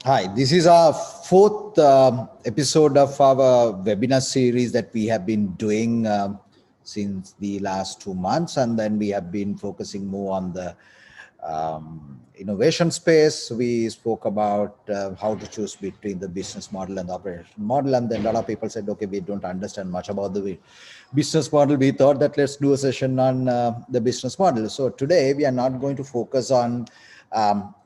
Hi, this is our fourth episode of our webinar series that we have been doing since the last 2 months, and then we have been focusing more on the innovation space. We spoke about how to choose between the business model and the operation model, and then a lot of people said, okay, we don't understand much about the business model. We thought that let's do a session on the business model. So today we are not going to focus on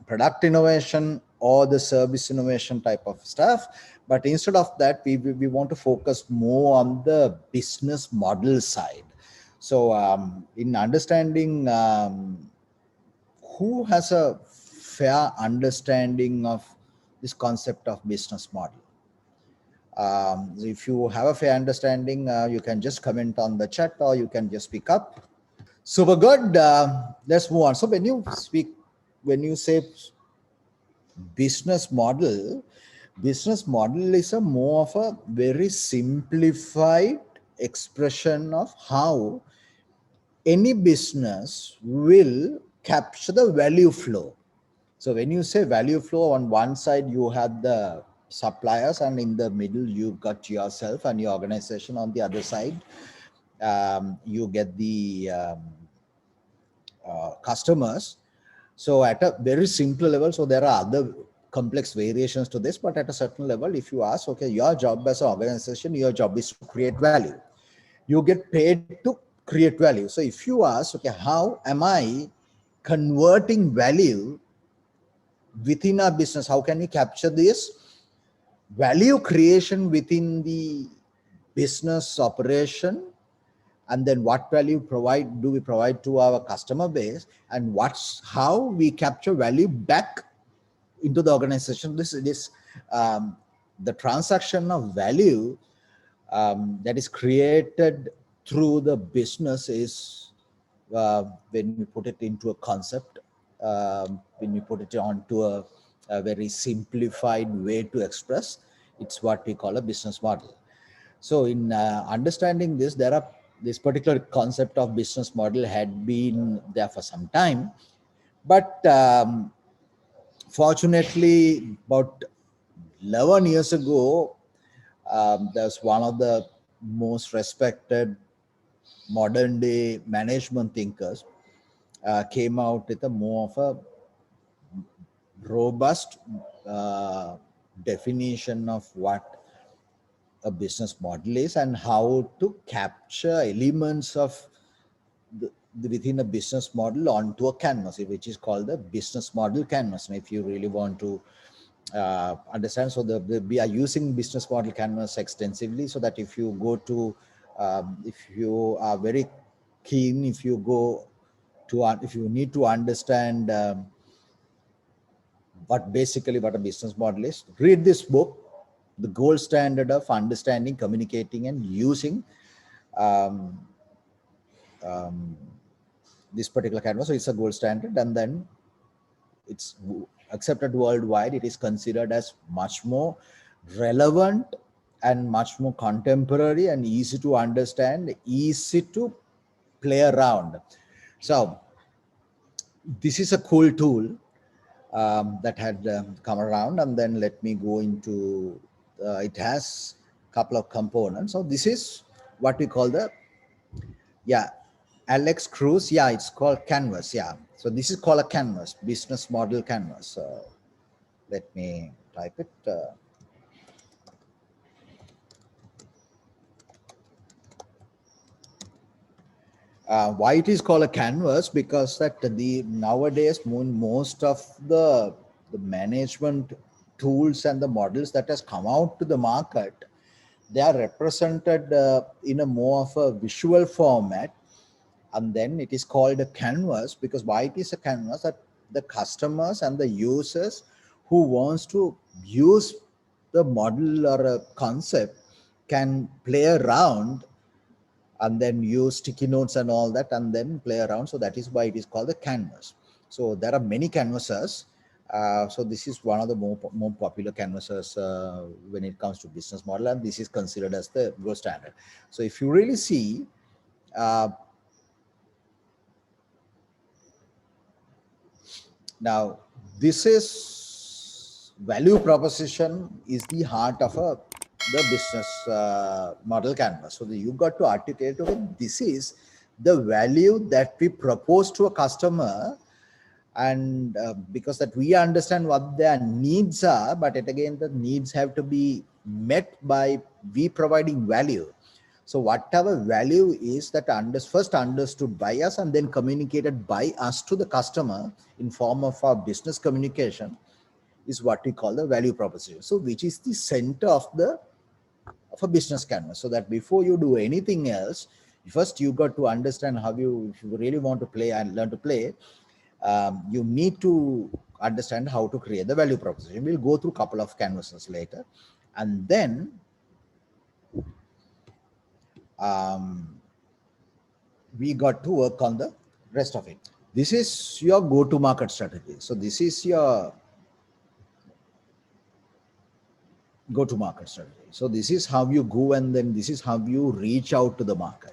product innovation or the service innovation type of stuff, but instead of that we want to focus more on the business model side. So in understanding who has a fair understanding of this concept of business model. If you have a fair understanding, you can just comment on the chat or you can just speak up. Super good. Let's move on. So when you say business model is a more of a very simplified expression of how any business will capture the value flow. So when you say value flow, on one side you have the suppliers, and in the middle you got yourself and your organization. On the other side, you get the customers. So at a very simple level, so there are other complex variations to this, but at a certain level, if you ask, okay, your job as an organization, your job is to create value. You get paid to create value. So if you ask, okay, how am I converting value within our business? How can we capture this value creation within the business operation? And then what value do we provide to our customer base, and how we capture value back into the organization. This the transaction of value that is created through the business is when we put it into a concept, when we put it onto a very simplified way to express, it's what we call a business model. So in understanding this, this particular concept of business model had been there for some time, but fortunately about 11 years ago, there's one of the most respected modern day management thinkers came out with a more of a robust definition of what a business model is and how to capture elements of within a business model onto a canvas, which is called the business model canvas. And if you really want to understand, so we are using business model canvas extensively, so that if you go to if you are very keen, if you go to if you need to understand what a business model is, read this book, The Gold Standard of Understanding, Communicating and Using um, um, this particular canvas. So it's a gold standard, and then it's accepted worldwide. It is considered as much more relevant and much more contemporary and easy to understand, easy to play around. So this is a cool tool that had come around, and then let me go into it has a couple of components. So this is what we call the, yeah, Alex Cruz, yeah, it's called canvas. Yeah, so this is called a canvas, business model canvas. Let me type it. Why it is called a canvas? Because that the nowadays most of the management tools and the models that has come out to the market, they are represented in a more of a visual format, and then it is called a canvas. Because why it is a canvas? That the customers and the users who wants to use the model or a concept can play around and then use sticky notes and all that and then play around. So that is why it is called the canvas. So there are many canvases. So this is one of the more popular canvases when it comes to business model, and this is considered as the gold standard. So if you really see, uh, now this is value proposition is the heart of the business model canvas. So you got to articulate, okay, this is the value that we propose to a customer, and because that we understand what their needs are, but yet again the needs have to be met by we providing value. So whatever value is that first understood by us and then communicated by us to the customer in form of our business communication is what we call the value proposition. So which is the center of a business canvas. So that before you do anything else, first you got to understand how if you really want to play and learn to play, you need to understand how to create the value proposition. We'll go through a couple of canvases later, and then we got to work on the rest of it. This is your go-to-market strategy. So this is your go-to-market strategy. So this is how you go, and then this is how you reach out to the market.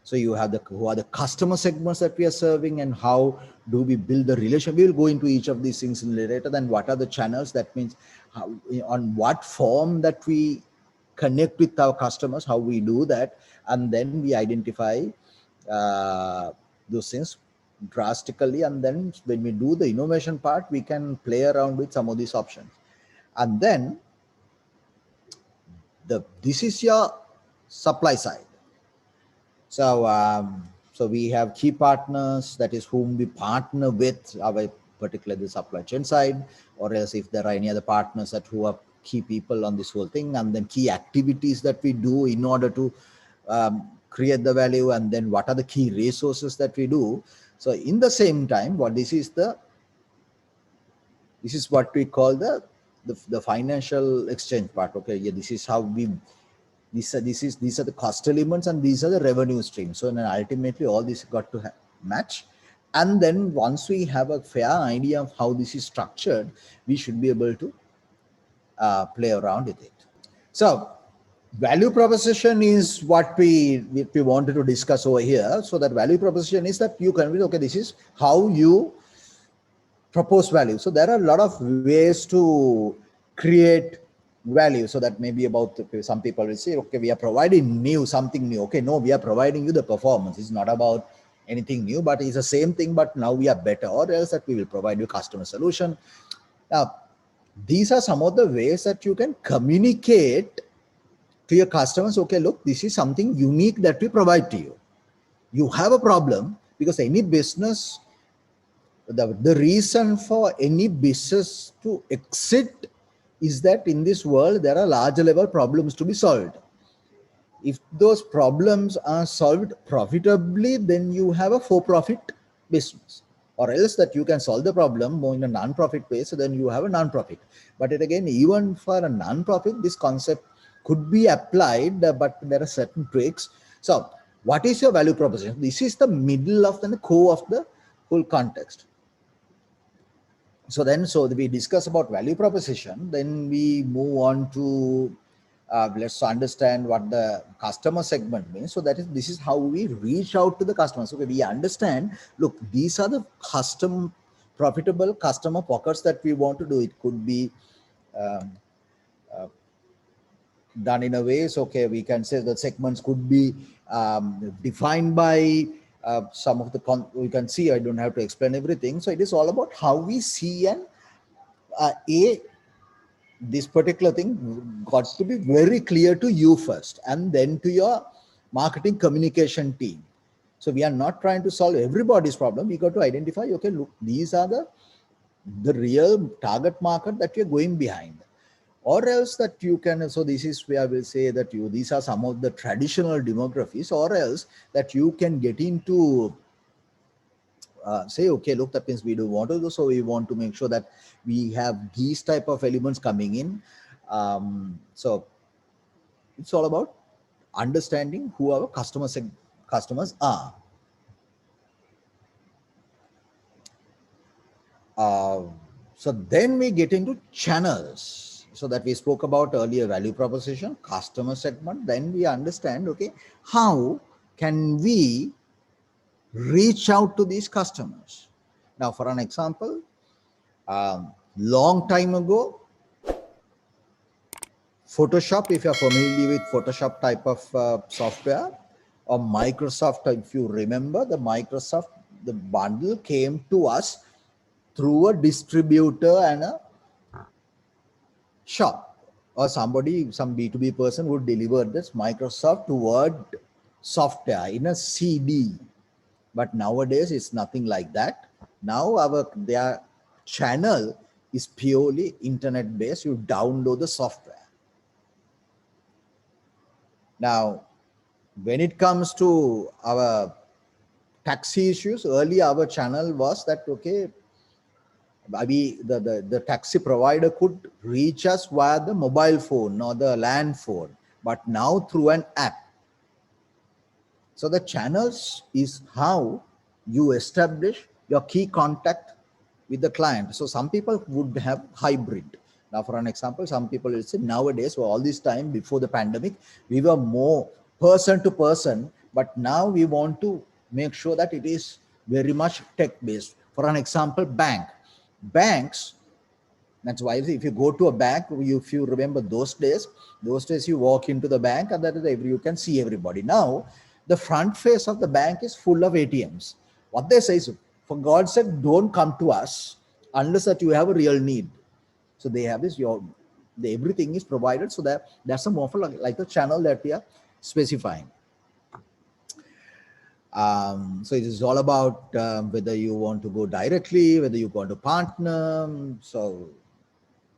So you have who are the customer segments that we are serving, and how do we build the relation. We will go into each of these things later. Then what are the channels? That means how, on what form that we connect with our customers, how we do that, and then we identify those things drastically. And then when we do the innovation part, we can play around with some of these options. And then this is your supply side. So so we have key partners, that is whom we partner with, our particularly the supply chain side, or else if there are any other partners that who are key people on this whole thing, and then key activities that we do in order to create the value, and then what are the key resources that we do. So in the same time, this is what we call the financial exchange part. Okay, yeah, this is how we these are the cost elements, and these are the revenue streams. So then ultimately all this got to match. And then once we have a fair idea of how this is structured, we should be able to play around with it. So value proposition is what we wanted to discuss over here. So that value proposition is that you can, okay, this is how you propose value. So there are a lot of ways to create value. So that may be about, some people will say, okay, we are providing something new. Okay, no, we are providing you the performance. It's not about anything new, but it's the same thing, but now we are better. Or else that we will provide you customer solution. Now, these are some of the ways that you can communicate to your customers. Okay, look, this is something unique that we provide to you. You have a problem, because any business, the reason for any business to exit is that in this world there are larger level problems to be solved. If those problems are solved profitably, then you have a for-profit business. Or else that you can solve the problem more in a non-profit way, so then you have a non-profit. But it again, even for a non-profit, this concept could be applied, but there are certain tricks. So what is your value proposition? This is the middle of the core of the whole context. So we discuss about value proposition, then we move on to let's understand what the customer segment means. So this is how we reach out to the customers. So we understand, look, these are the profitable customer pockets that we want to do. It could be done in a way, so okay, we can say the segments could be defined by some of the we can see. I don't have to explain everything. So it is all about how we see this particular thing got to be very clear to you first, and then to your marketing communication team. So we are not trying to solve everybody's problem. We got to identify, okay, look, these are the real target market that you're going behind. Or else that you can, so this is where we'll say that these are some of the traditional demographies, or else that you can get into say, okay, look, that means we do want to do, so we want to make sure that we have these type of elements coming in. So it's all about understanding who our customers are. So then we get into channels. So that we spoke about earlier, value proposition, customer segment. Then we understand, okay, how can we reach out to these customers? Now, for an example, long time ago, Photoshop, if you're familiar with Photoshop type of software, or Microsoft, if you remember, the Microsoft, the bundle came to us through a distributor and a shop, or somebody, some B2B person would deliver this Microsoft Word software in a CD. But nowadays it's nothing like that. Now their channel is purely internet based. You download the software. Now, when it comes to our taxi issues, earlier our channel was that, okay, the taxi provider could reach us via the mobile phone or the land phone, but now through an app. So the channels is how you establish your key contact with the client. So some people would have hybrid. Now, for an example, some people will say nowadays, well, all this time before the pandemic, we were more person to person, but now we want to make sure that it is very much tech based. For an example, banks, that's why if you go to a bank, if you remember those days you walk into the bank and that is you can see everybody. Now the front face of the bank is full of ATMs. What they say is, for God's sake, don't come to us unless that you have a real need. So they have this, everything is provided, so that that's a more like the channel that we are specifying. So it is all about whether you want to go directly, whether you want to partner. So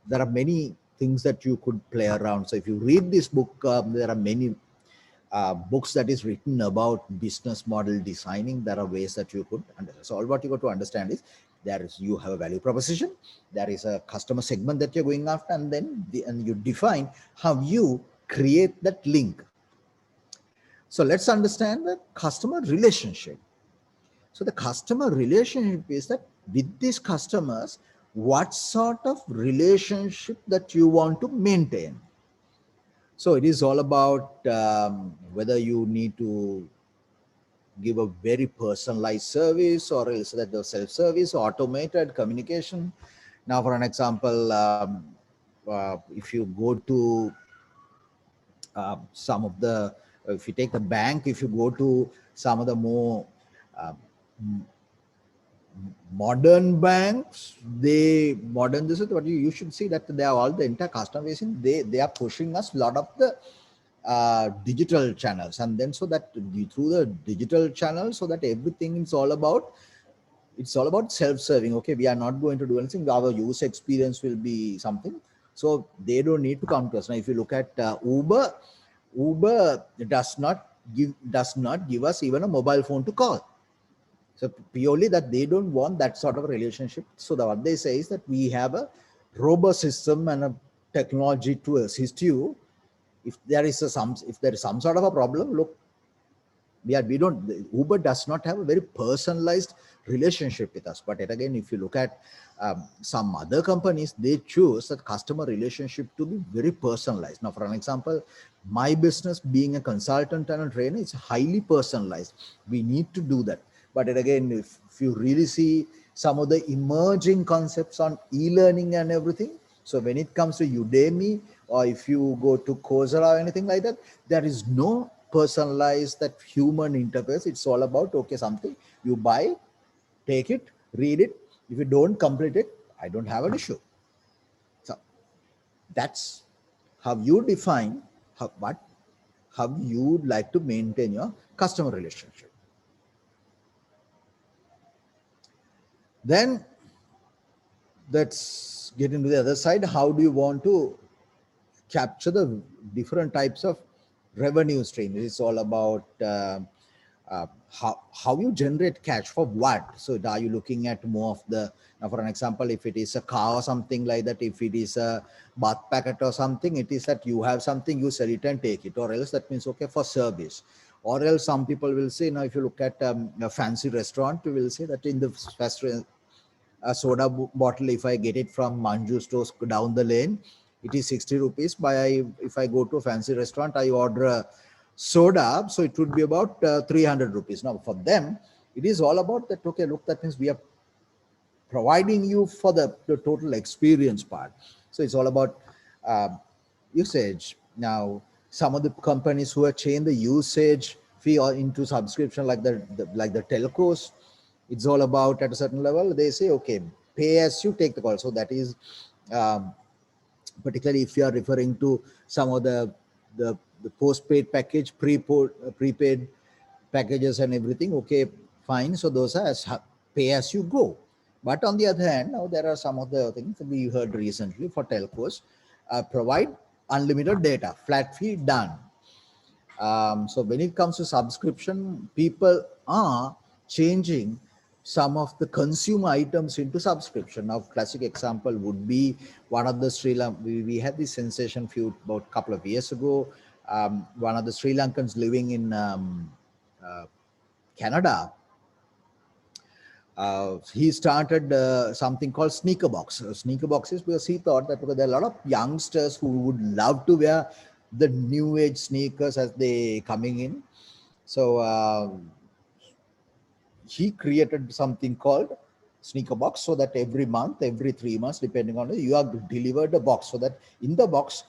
there are many things that you could play around. So if you read this book, there are many books that is written about business model designing. There are ways that you could understand. So all what you got to understand is you have a value proposition, there is a customer segment that you're going after, and then you define how you create that link. So let's understand the customer relationship. So the customer relationship is that with these customers, what sort of relationship that you want to maintain. So it is all about whether you need to give a very personalized service, or else that the self-service, automated communication. Now, for an example, if you go to some of the, if you take the bank, if you go to some of the more modern banks, this is what you should see, that they are all the entire customer facing, they are pushing us a lot of the digital channels, and then so that through the digital channels, so that everything is all about, it's all about self-serving. Okay, we are not going to do anything, our user experience will be something, so they don't need to come to us. Now if you look at Uber does not give us even a mobile phone to call. So purely that they don't want that sort of relationship. So what they say is that we have a robust system and a technology to assist you. If there is some sort of a problem, look, Uber does not have a very personalized relationship with us. But again, if you look at some other companies, they choose that customer relationship to be very personalized. Now, for an example, my business being a consultant and a trainer, it's highly personalized. We need to do that. But again, if you really see some of the emerging concepts on e-learning and everything, so when it comes to Udemy, or if you go to Coursera or anything like that, there is no personalized, that human interface. It's all about, okay, something you buy, take it, read it. If you don't complete it, I don't have an issue. So that's how you define how you would like to maintain your customer relationship. Then let's get into the other side. How do you want to capture the different types of revenue streams? It's all about how you generate cash for what. So are you looking at more of the, now for an example, if it is a car or something like that, if it is a bath packet or something, it is that you have something, you sell it and take it, or else that means, okay, for service. Or else some people will say, now if you look at a fancy restaurant, we will say that in the restaurant, a soda bottle, if I get it from Manju stores down the lane, it is 60 rupees. If I go to a fancy restaurant, I order a soda, so it would be about 300 rupees. Now for them, it is all about that, okay, look, that means we are providing you for the total experience part. So it's all about usage. Now, some of the companies who have changed the usage fee or into subscription, like the telcos, it's all about at a certain level. They say, okay, pay as you take the call. So that is um, particularly if you are referring to some of the postpaid package, prepaid packages and everything. Okay, fine. So those are pay as you go. But on the other hand, now there are some of the things that we heard recently for telcos, provide unlimited data, flat fee, done. So when it comes to subscription, people are changing some of the consumer items into subscription. Now, classic example would be one of the Sri Lanka. We had this sensation few about a couple of years ago. One of the Sri Lankans living in uh, Canada, he started something called sneaker box. Sneaker boxes, because he thought that because there are a lot of youngsters who would love to wear the new age sneakers as they coming in. So he created something called sneaker box, so that every month, every 3 months, depending on it, you are delivered a box, so that in the box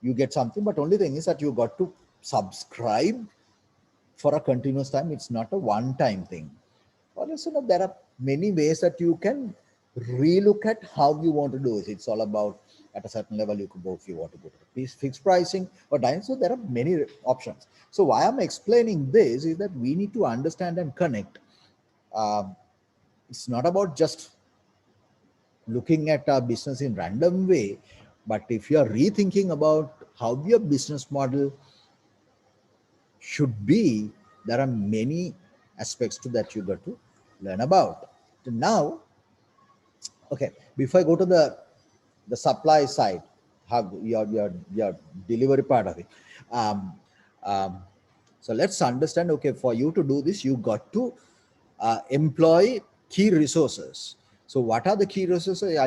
you get something. But only thing is that you got to subscribe for a continuous time. It's not a one-time thing. Or else, there are many ways that you can relook at how you want to do it. It's all about at a certain level you could go if you want to go to fixed pricing or time. So there are many options. So why I'm explaining this is that we need to understand and connect. Um, it's not about just looking at our business in random way, but if you are rethinking about how your business model should be, there are many aspects to that you got to learn about. So now, okay, before I go to the supply side, how your delivery part of it. Um, um, so let's understand. Okay, for you to do this, you got to employ key resources. So what are the key resources?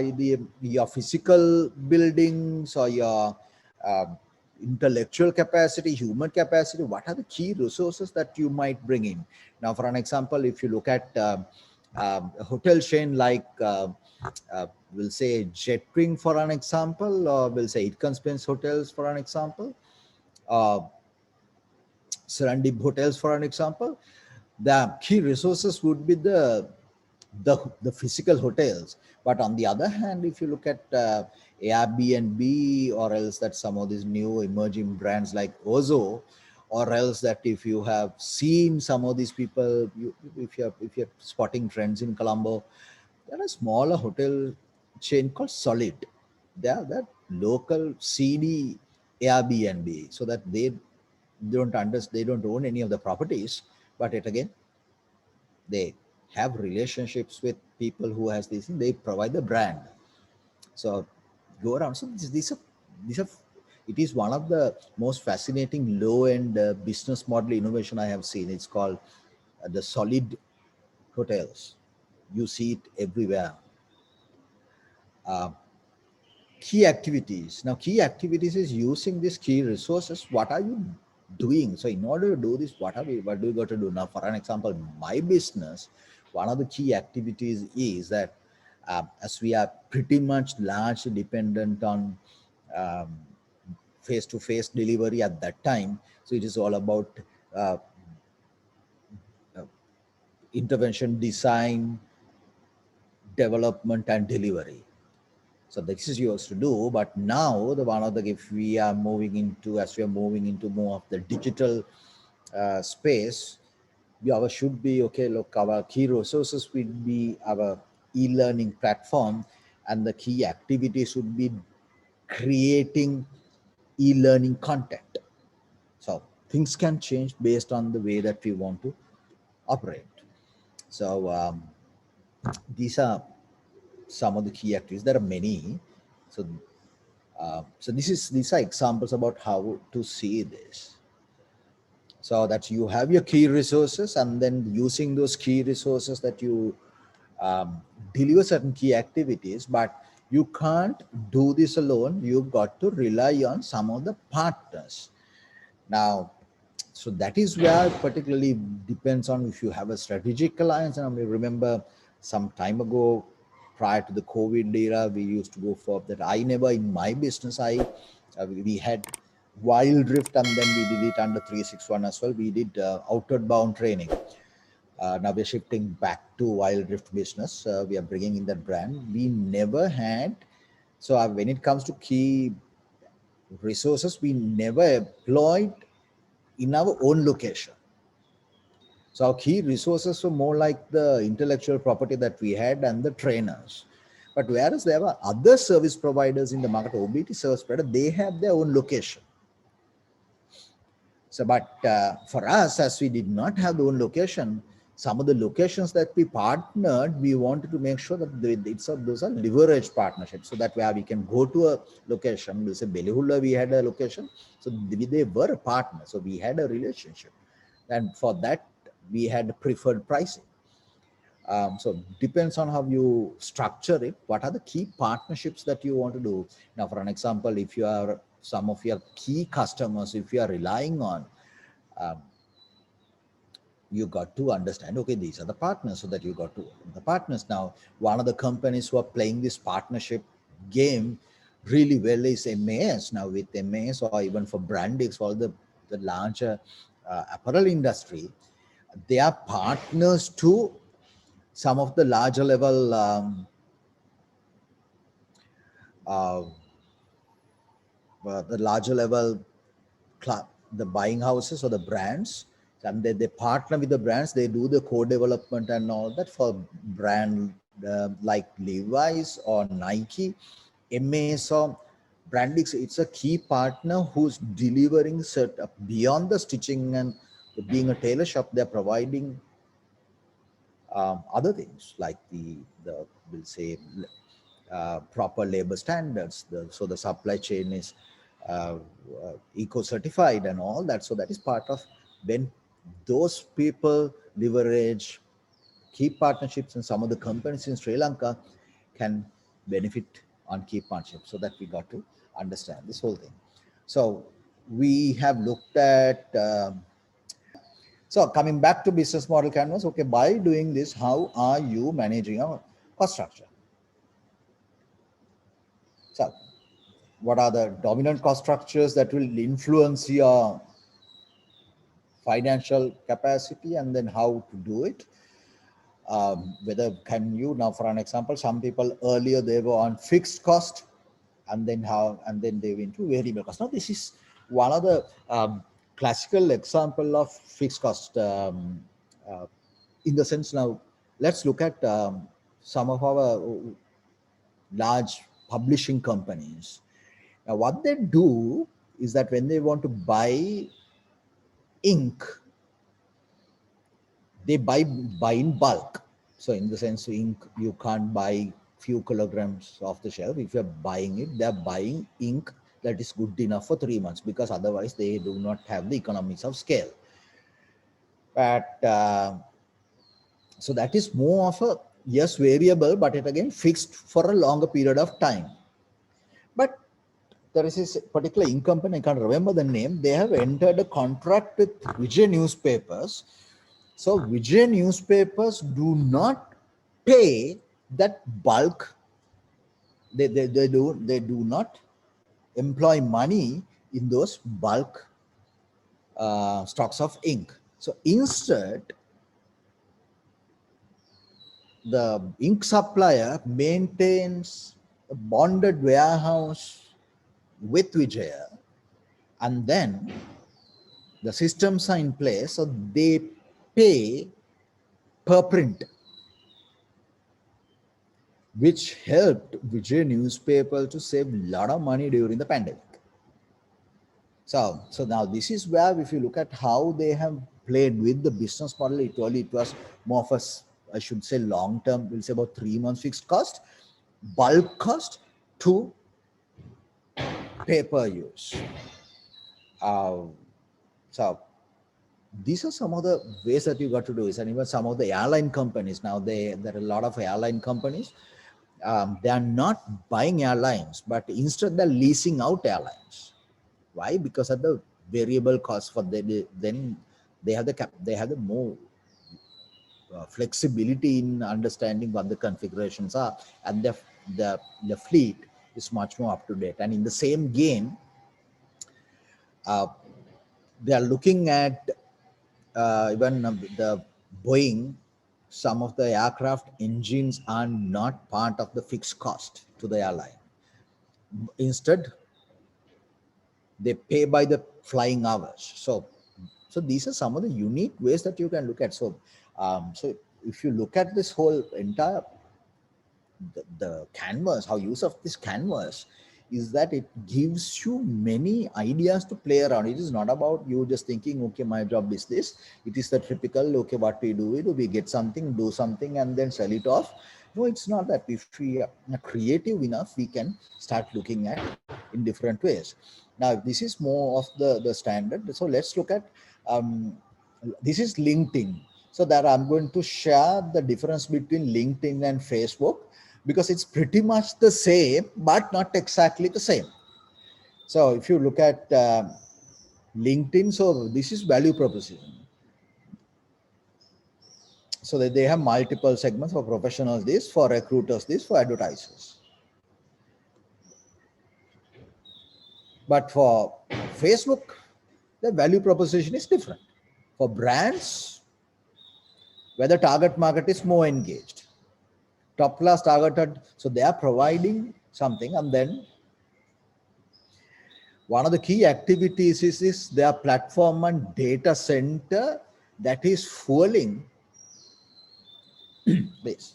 Your physical buildings or your um, intellectual capacity, human capacity? What are the key resources that you might bring in? Now, for an example, if you look at a hotel chain like we'll say Jetwing for an example, or we'll say Itcan Spence Hotels for an example, uh, Serendip Hotels for an example, the key resources would be the physical hotels. But on the other hand, if you look at Airbnb, or else that some of these new emerging brands like Ozo, or else that if you have seen some of these people, if you're spotting trends in Colombo, there are a smaller hotel chain called Solid. They are that local CD Airbnb, so that they don't understand, they don't own any of the properties, but it again, they have relationships with people who has this thing, they provide the brand. So go around. So these are it is one of the most fascinating low end business model innovation I have seen. It's called the Solid Hotels. You see it everywhere. uh, Key activities. Now, key activities is using these key resources. What are you doing? So, in order to do this, what do we got to do? Now, for an example, my business, one of the key activities is that as we are pretty much largely dependent on um, face-to-face delivery at that time, so it is all about uh, uh, intervention, design, development, and delivery. So this is yours to do. But now the one of the, if we are moving into, as we are moving into more of the digital space, we our should be okay. Look, our key resources would be our e-learning platform, and the key activity should be creating e-learning content. So things can change based on the way that we want to operate. So these are some of the key activities. There are many. So so these are examples about how to see this. So that you have your key resources, and then using those key resources that you deliver certain key activities. But you can't do this alone. You've got to rely on some of the partners. Now, so that is where particularly depends on if you have a strategic alliance. And I remember some time ago, prior to the COVID era, we used to go for that. I never in my business, we had Wild Drift, and then we did it under 361 as well. We did outward bound training. Now we're shifting back to Wild Drift business. We are bringing in that brand. We never had, so when it comes to key resources, we never employed in our own location. So our key resources were more like the intellectual property that we had and the trainers. But whereas there were other service providers in the market, OBT service provider, they have their own location. So, but for us, as we did not have the own location, some of the locations that we partnered, we wanted to make sure that those are leveraged partnerships, so that where we can go to a location. We'll say Belihulla, we had a location, so they were a partner, so we had a relationship, and for that we had preferred pricing. So depends on how you structure it. What are the key partnerships that you want to do? Now, for an example, if you are some of your key customers, if you are relying on, you got to understand, okay, these are the partners, so that you got to the partners. Now, one of the companies who are playing this partnership game really well is MAS. Now with MAS, or even for Brandix, for the larger apparel industry, they are partners to some of the larger level the buying houses or the brands, and they partner with the brands. They do the co-development and all that for brand like Levi's or Nike, MAS or Brandix. It's a key partner who's delivering beyond the stitching and being a tailor shop. They're providing other things like we'll say proper labor standards. So the supply chain is eco-certified and all that. So that is part of when those people leverage key partnerships, and some of the companies in Sri Lanka can benefit on key partnerships. So that we got to understand this whole thing. So we have looked at so coming back to business model canvas. Okay, by doing this, how are you managing your cost structure? So what are the dominant cost structures that will influence your financial capacity, and then how to do it? Whether can you, now for an example, some people earlier they were on fixed cost, and then they went to variable cost. Now this is one of the classical example of fixed cost in the sense. Now let's look at some of our large publishing companies. Now what they do is that when they want to buy ink, they buy in bulk. So in the sense, ink, you can't buy few kilograms off the shelf. If you're buying it, they're buying ink that is good enough for 3 months, because otherwise they do not have the economies of scale. But so that is more of a, yes, variable, but it again fixed for a longer period of time. But there is this particular ink company, I can't remember the name. They have entered a contract with Vijay Newspapers. So Vijay Newspapers do not pay that bulk. They do not employ money in those bulk stocks of ink. So instead, the ink supplier maintains a bonded warehouse with Vijaya, and then the systems are in place, so they pay per print, which helped Vijay Newspaper to save a lot of money during the pandemic. So now this is where, if you look at how they have played with the business model, it was more of a, I should say, long term. We'll say about 3 months fixed cost, bulk cost to pay per use. So these are some of the ways that you got to do this. And even some of the airline companies, now there are a lot of airline companies, they are not buying airlines, but instead they're leasing out airlines. Why? Because of the variable cost for then they have the more flexibility in understanding what the configurations are, and the fleet is much more up to date. And in the same game, they are looking at even the Boeing. Some of the aircraft engines are not part of the fixed cost to the airline. Instead, they pay by the flying hours. So these are some of the unique ways that you can look at. So if you look at this whole entire the canvas, how use of this canvas is that it gives you many ideas to play around. It is not about you just thinking, okay, my job is this. It is the typical, okay, what we do, we get something, do something, and then sell it off. No, it's not that. If we are creative enough, we can start looking at in different ways. Now, this is more of the standard. So let's look at, this is LinkedIn. So that I'm going to share the difference between LinkedIn and Facebook, because it's pretty much the same, but not exactly the same. So if you look at LinkedIn, so this is value proposition. So that they have multiple segments for professionals, this, for recruiters, this, for advertisers. But for Facebook, the value proposition is different. For brands, where the target market is more engaged, top class targeted, so they are providing something. And then one of the key activities is their platform and data center that is fueling this.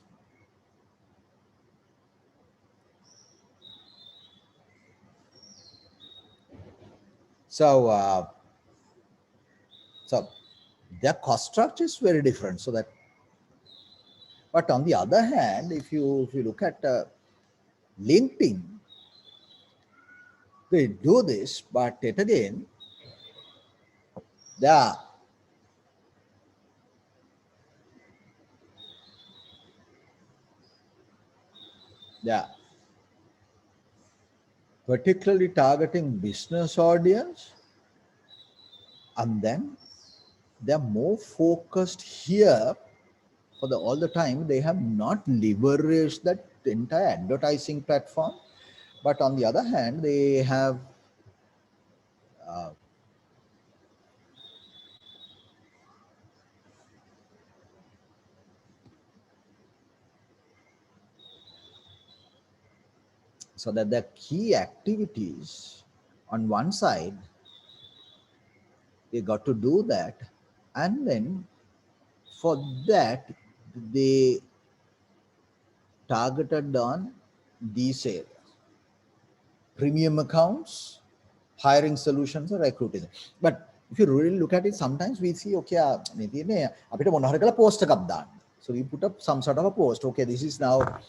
So their cost structure is very different. So that, but on the other hand, if you look at LinkedIn, they do this, but yet again, they are particularly targeting business audience, and then they're more focused here for all the time. They have not leveraged that entire advertising platform, but on the other hand, they have so that the key activities on one side, they got to do that, and then for that they targeted on these areas: premium accounts, hiring solutions, or recruiting. But if you really look at it, sometimes we see, okay, post. So we put up some sort of a post. Okay, this is now,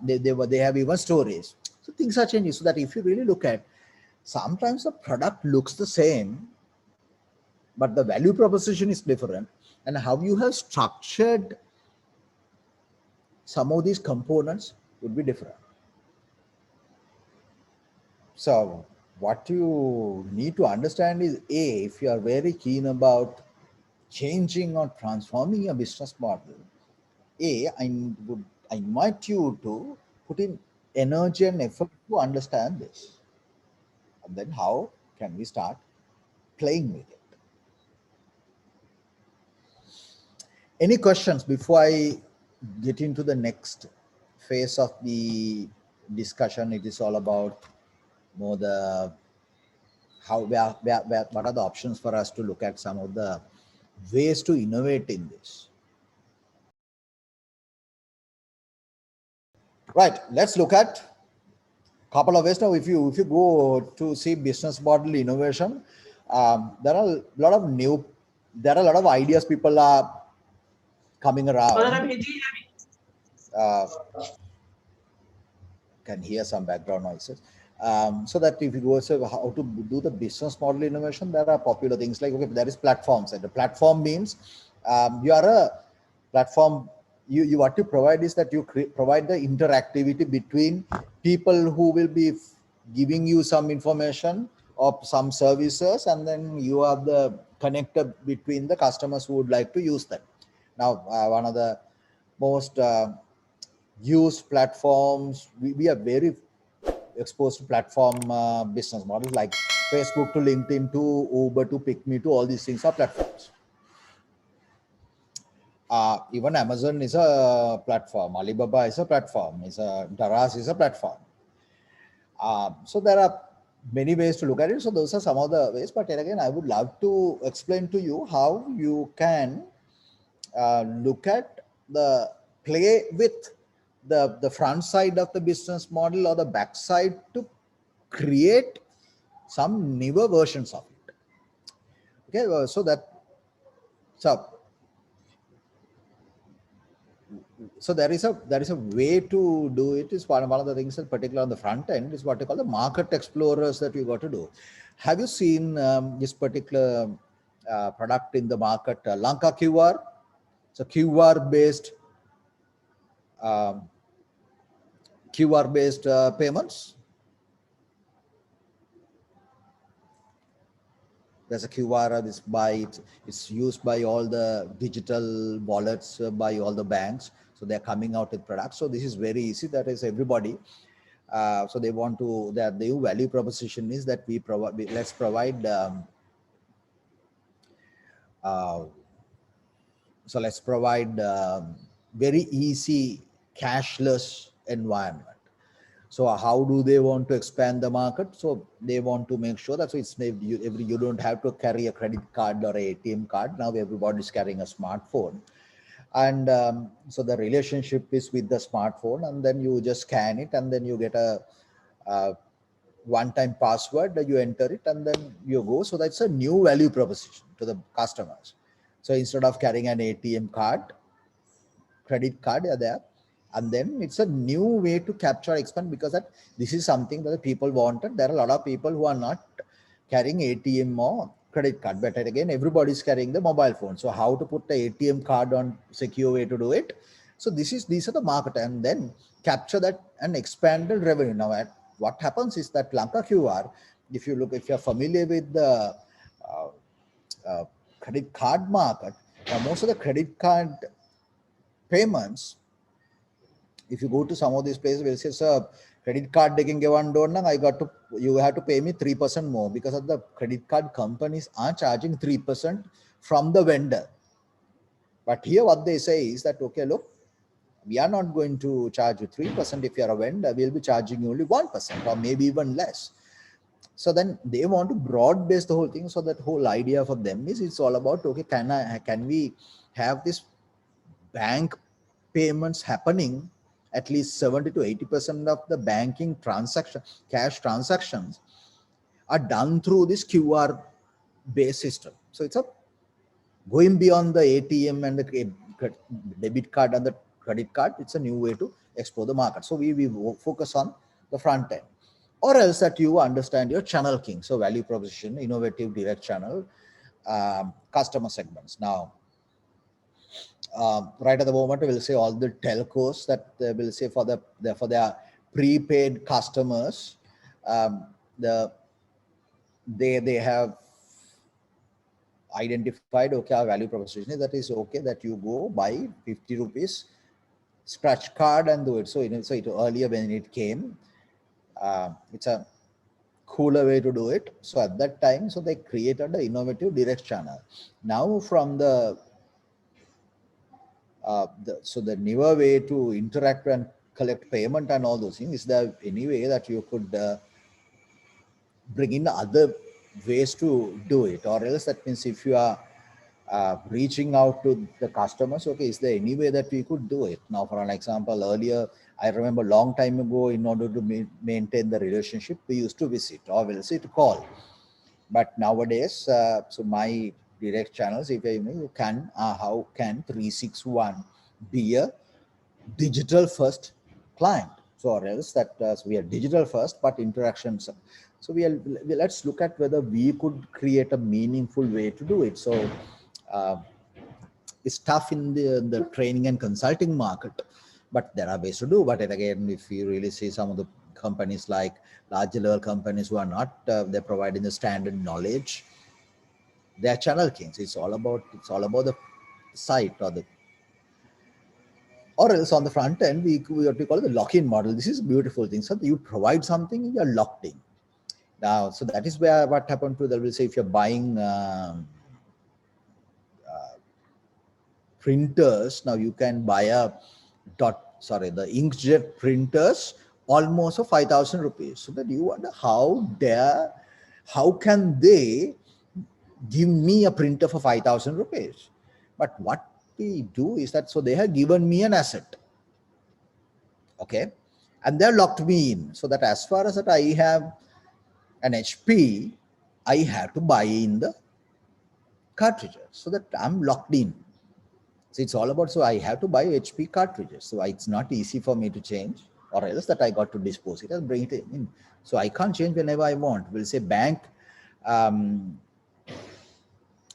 they have even stories. So things are changing. So that if you really look at, sometimes the product looks the same, but the value proposition is different, and how you have structured some of these components would be different. So what you need to understand is, A, if you are very keen about changing or transforming your business model, I would invite you to put in energy and effort to understand this. And then how can we start playing with it? Any questions before I get into the next phase of the discussion? It is all about more the how, what are the options for us to look at some of the ways to innovate in this. Right, let's look at a couple of ways. Now, if you go to see business model innovation, there are a lot of ideas people are coming around. Can hear some background noises. So that if you go say how to do the business model innovation, there are popular things like, okay, there is platforms, and the platform means you are a platform. You what you provide is that you provide the interactivity between people who will be giving you some information or some services, and then you are the connector between the customers who would like to use them. Now, one of the most used platforms, we are very exposed to platform business models like Facebook to LinkedIn to Uber to PickMe to all these things are platforms. Even Amazon is a platform, Alibaba is a platform, Daraz is a platform. So there are many ways to look at it. So those are some of the ways. But again, I would love to explain to you how you can look at the play with the front side of the business model or the back side to create some newer versions of it. Okay, so there is a way to do it. Is one of the things that particularly on the front end is what they call the market explorers that you got to do. Have you seen this particular product in the market, Lanka QR? It's a QR based payments. There's a QR. It's used by all the digital wallets by all the banks. So they're coming out with products. So this is very easy. That is everybody. So they want to. That the value proposition is that we provide. Let's provide. So let's provide very easy cashless environment. So how do they want to expand the market? So they want to make sure that so it's you don't have to carry a credit card or a ATM card. Now everybody's carrying a smartphone, and so the relationship is with the smartphone, and then you just scan it, and then you get a one-time password that you enter it, and then you go. So that's a new value proposition to the customers. So instead of carrying an ATM card, credit card are there, and then it's a new way to capture expand because that this is something that the people wanted. There are a lot of people who are not carrying ATM or credit card, but again everybody's carrying the mobile phone. So how to put the ATM card on secure way to do it? So these are the market, and then capture that and expanded revenue. Now what happens is that Lanka QR, if you're familiar with the credit card market, most of the credit card payments, if you go to some of these places, we'll say, sir, credit card taking one door, you have to pay me 3% more because of the credit card companies are charging 3% from the vendor. But here what they say is that, okay, look, we are not going to charge you 3% if you're a vendor, we'll be charging you only 1% or maybe even less. So then they want to broad base the whole thing. So that whole idea for them is it's all about, okay, can we have this bank payments happening at least 70 to 80% of the banking transaction, cash transactions are done through this QR based system. So it's going beyond the ATM and the debit card and the credit card. It's a new way to explore the market. So we focus on the front end, or else that you understand your channel king. So value proposition, innovative direct channel, customer segments. Now, right at the moment, we'll say all the telcos that they will say for their prepaid customers, they have identified, okay, our value proposition is that is okay that you go buy 50 rupees scratch card and do it. So earlier when it came, it's a cooler way to do it. So at that time, so they created the innovative direct channel. Now from the newer way to interact and collect payment and all those things, is there any way that you could bring in other ways to do it? Or else that means if you are reaching out to the customers, okay, is there any way that we could do it? Now, for an example, earlier, I remember long time ago, in order to maintain the relationship, we used to visit, or we'll say to call. But nowadays, so my direct channels, if you can, how can 361 be a digital first client? So or else that so we are digital first, but interactions. So let's look at whether we could create a meaningful way to do it. So it's tough in the training and consulting market, but there are ways to do. But again, if you really see some of the companies like large level companies who are not they're providing the standard knowledge, they are channel kings. It's all about the site or the Or else on the front end, what we call the lock-in model. This is a beautiful thing. So you provide something, you're locked in. Now, so that is where what happened to, they will say, if you're buying printers, now you can buy the inkjet printers almost for 5,000 rupees. So that you wonder how can they give me a printer for 5,000 rupees? But what we do is that, so they have given me an asset, okay, and they're locked me in, so that as far as that I have an HP, I have to buy in the cartridges, so that I'm locked in. So it's all about, so I have to buy HP cartridges. So it's not easy for me to change, or else that I got to dispose it and bring it in. So I can't change whenever I want. We'll say bank.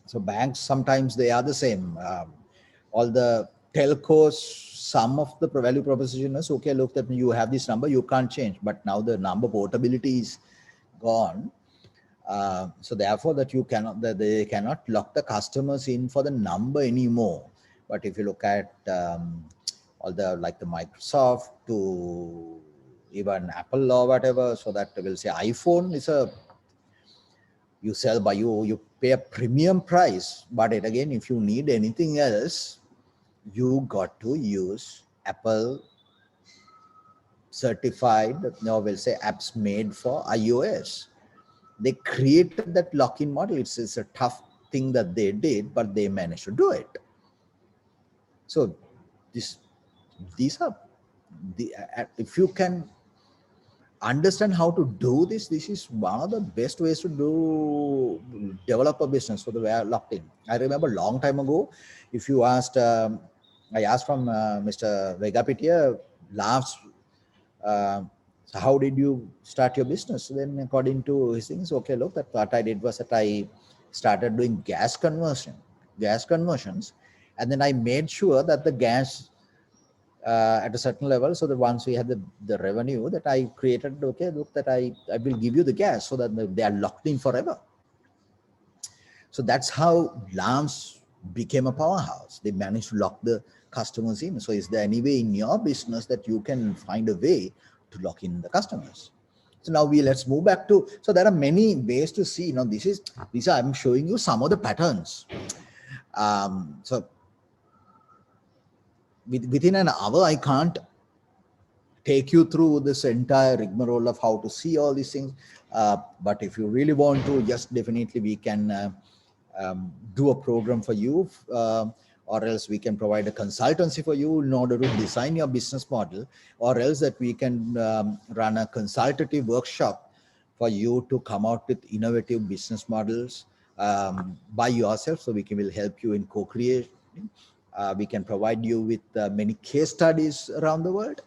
So banks, sometimes they are the same. All the telcos, some of the value proposition is, okay, look, that you have this number, you can't change. But now the number portability is gone. So therefore that they cannot lock the customers in for the number anymore. But if you look at all the, like the Microsoft to even Apple or whatever, so that will say iPhone is you sell by you pay a premium price, but it again, if you need anything else, you got to use Apple certified, we'll say apps made for iOS. They created that lock-in model. It's a tough thing that they did, but they managed to do it. So these are if you can understand how to do this is one of the best ways to develop a business. So the way locked in. I remember a long time ago, if you asked, I asked from Mr. Vegapitia last, so how did you start your business? So then according to his things, okay, look, that what I did was that I started doing gas conversions, and then I made sure that the gas at a certain level, so that once we had the revenue that I created, okay, look, that I will give you the gas, so that they are locked in forever. So that's how Lance became a powerhouse. They managed to lock the customers in. So is there any way in your business that you can find a way to lock in the customers? So now let's move back to, so there are many ways to see, these are, I'm showing you some of the patterns. So within an hour, I can't take you through this entire rigmarole of how to see all these things. But if you really want to, yes, definitely we can do a program for you, or else we can provide a consultancy for you in order to design your business model, or else that we can run a consultative workshop for you to come out with innovative business models by yourself. So we will help you in co-creation. We can provide you with many case studies around the world.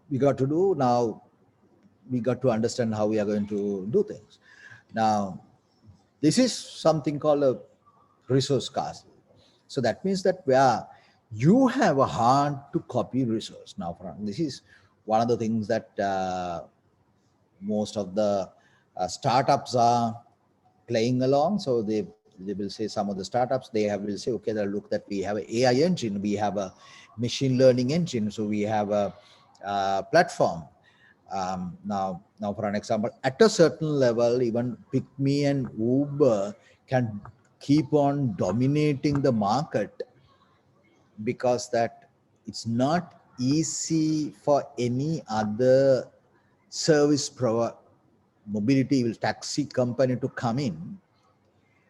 We got to understand how we are going to do things. Now, this is something called a resource castle. So that means that where you have a hard to copy resource. Now, this is one of the things that most of the startups are playing along. So they will say, some of the startups, will say, okay, look, that we have an AI engine, we have a machine learning engine, so we have a platform. Now for an example, at a certain level, even PickMe and Uber can keep on dominating the market, because that it's not easy for any other service provider, mobility taxi company to come in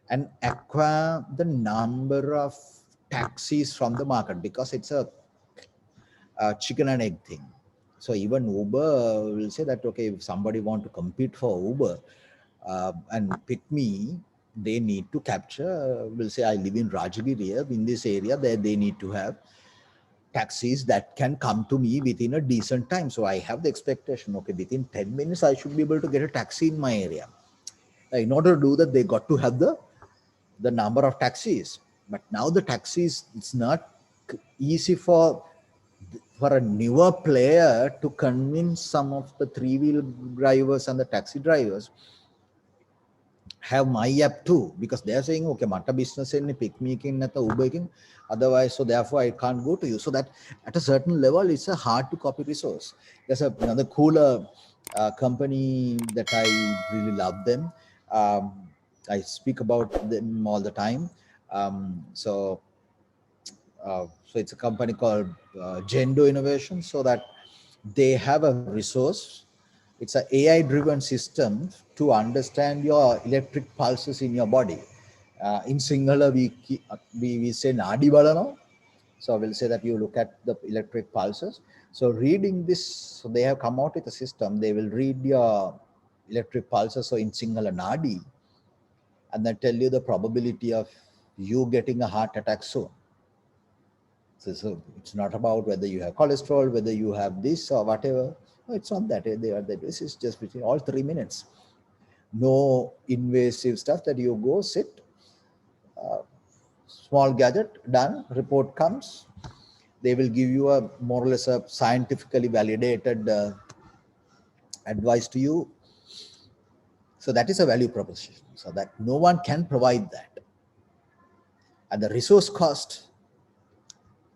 and acquire the number of taxis from the market, because it's a chicken and egg thing. So even Uber will say that, okay, if somebody want to compete for Uber and PickMe, they need to capture, will say, I live in Rajagiri, in this area, they need to have taxis that can come to me within a decent time. So I have the expectation, okay, within 10 minutes, I should be able to get a taxi in my area. In order to do that, they got to have the number of taxis. But now the taxis, it's not easy for a newer player to convince some of the three-wheel drivers and the taxi drivers have my app too, because they are saying, okay, mata business in pick me king at the Uber king, otherwise, so therefore I can't go to you. So that at a certain level, it's a hard to copy resource. There's another cooler company that I really love them. I speak about them all the time. So it's a company called Gendo Innovation, so that they have a resource. It's an AI driven system to understand your electric pulses in your body. In Sinhala, we say Nadi Balano. So we'll say that you look at the electric pulses. So reading this, so they have come out with a system. They will read your electric pulses, so in Sinhala Nadi, and then tell you the probability of you getting a heart attack soon. So it's not about whether you have cholesterol, whether you have this or whatever. No, it's not that. This is just between all 3 minutes. No invasive stuff that you go sit, small gadget, done, report comes. They will give you a more or less a scientifically validated advice to you. So that is a value proposition. So that no one can provide that. And the resource cost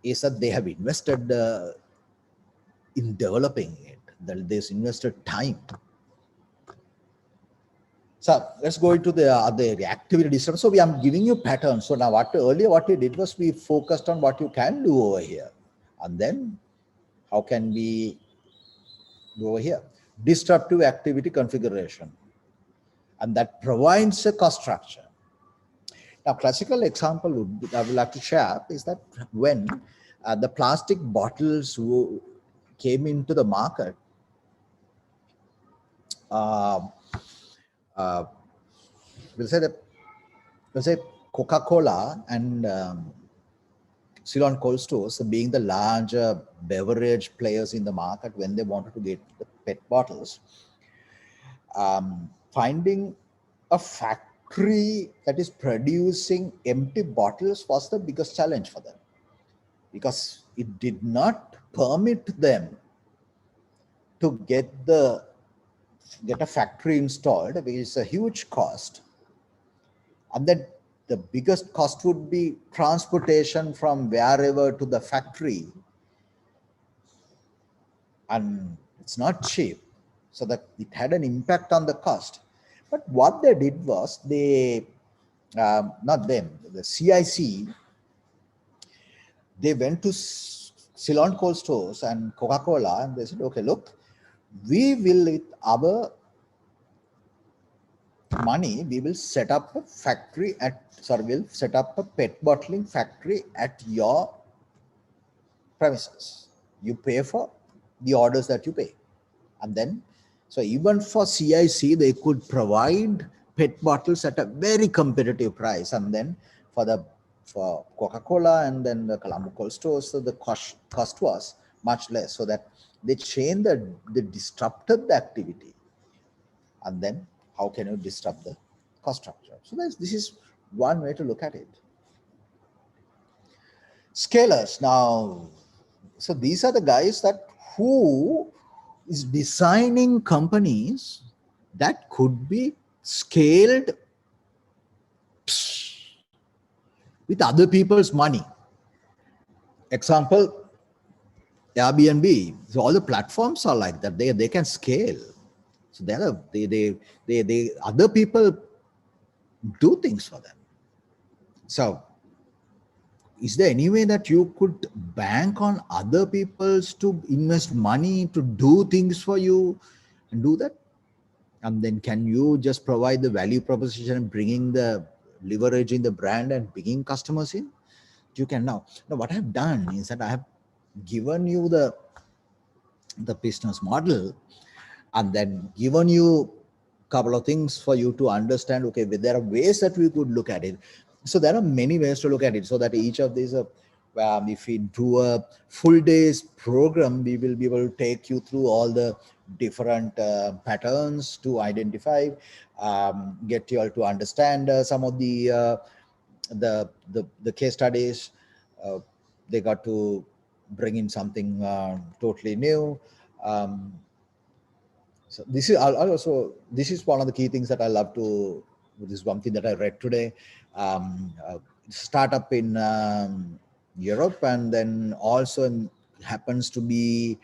is that they have invested in developing it, that they've invested time. So let's go into the other area, activity disturbance. So I'm giving you patterns. So now what we did was we focused on what you can do over here. And then how can we go over here? Disruptive activity configuration. And that provides a cost structure. Now, classical example I would like to share is that when the plastic bottles came into the market, we'll say Coca-Cola and Ceylon Cold Stores, being the larger beverage players in the market, when they wanted to get the PET bottles, finding a factory that is producing empty bottles was the biggest challenge for them, because it did not permit them to get a factory installed, which is a huge cost. And then the biggest cost would be transportation from wherever to the factory, and it's not cheap, so that it had an impact on the cost. But what they did was the CIC, they went to Ceylon Cold Stores and Coca-Cola, and they said, okay, look, we will, with our money, we will set up a factory we'll set up a PET bottling factory at your premises. You pay for the orders that you pay. And then, so even for CIC, they could provide PET bottles at a very competitive price. And then for Coca-Cola and then the Colombo Cold Stores, so the cost was much less. So that they disrupted the activity. And then how can you disrupt the cost structure? So this is one way to look at it. Scalers. Now, so these are the guys who is designing companies that could be scaled with other people's money. Example, Airbnb. So all the platforms are like that. They can scale. So they other people do things for them. So is there any way that you could bank on other people's to invest money to do things for you and do that? And then can you just provide the value proposition and leveraging the brand and bringing customers in? You can now what I've done is that I have given you the business model, and then given you a couple of things for you to understand, okay, there are ways that we could look at it. So there are many ways to look at it, so that each of these, if we do a full day's program, we will be able to take you through all the different patterns to identify, get you all to understand some of the case studies. They got to bring in something totally new. So this is one of the key things that I love to This is one thing that I read today. Startup in Europe, and then also happens to be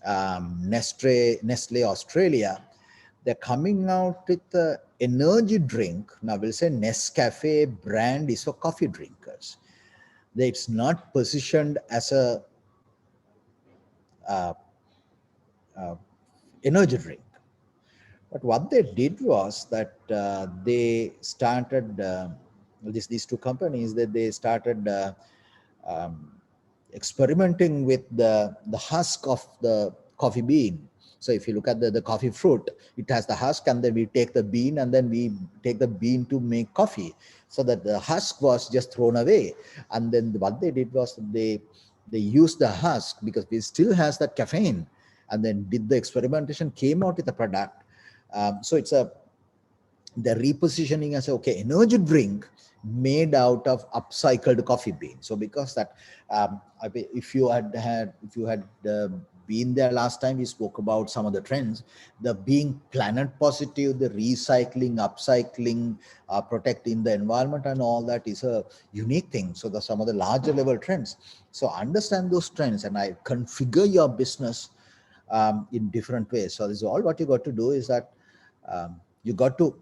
Nestle Australia. They're coming out with the energy drink. Now we'll say Nescafe brand is for coffee drinkers. It's not positioned as a uh, energy drink. But what they did was that they started these two companies, that they started um, experimenting with the husk of the coffee bean. So if you look at the coffee fruit, it has the husk, and then we take the bean, and then we take the bean to make coffee. So that the husk was just thrown away. And then what they did was they used the husk because it still has that caffeine, and then did the experimentation, came out with a product. So it's a the repositioning as okay, energy drink made out of upcycled coffee bean. So because that if you had been there last time, we spoke about some of the trends, the being planet positive, the recycling, upcycling, protecting the environment, and all that is a unique thing. So the some of the larger level trends, so understand those trends, and I configure your business in different ways. So this is all what you got to do, is that you got to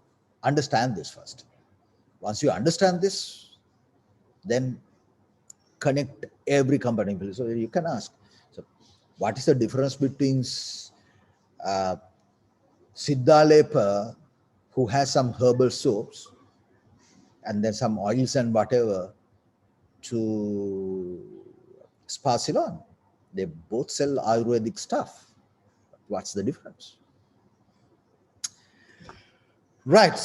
understand this first. Once you understand this, then connect every company. So you can ask, so what is the difference between uh, Siddha Lepa, who has some herbal soaps and then some oils and whatever, to Spa Ceylon? They both sell Ayurvedic stuff. What's the difference? Right.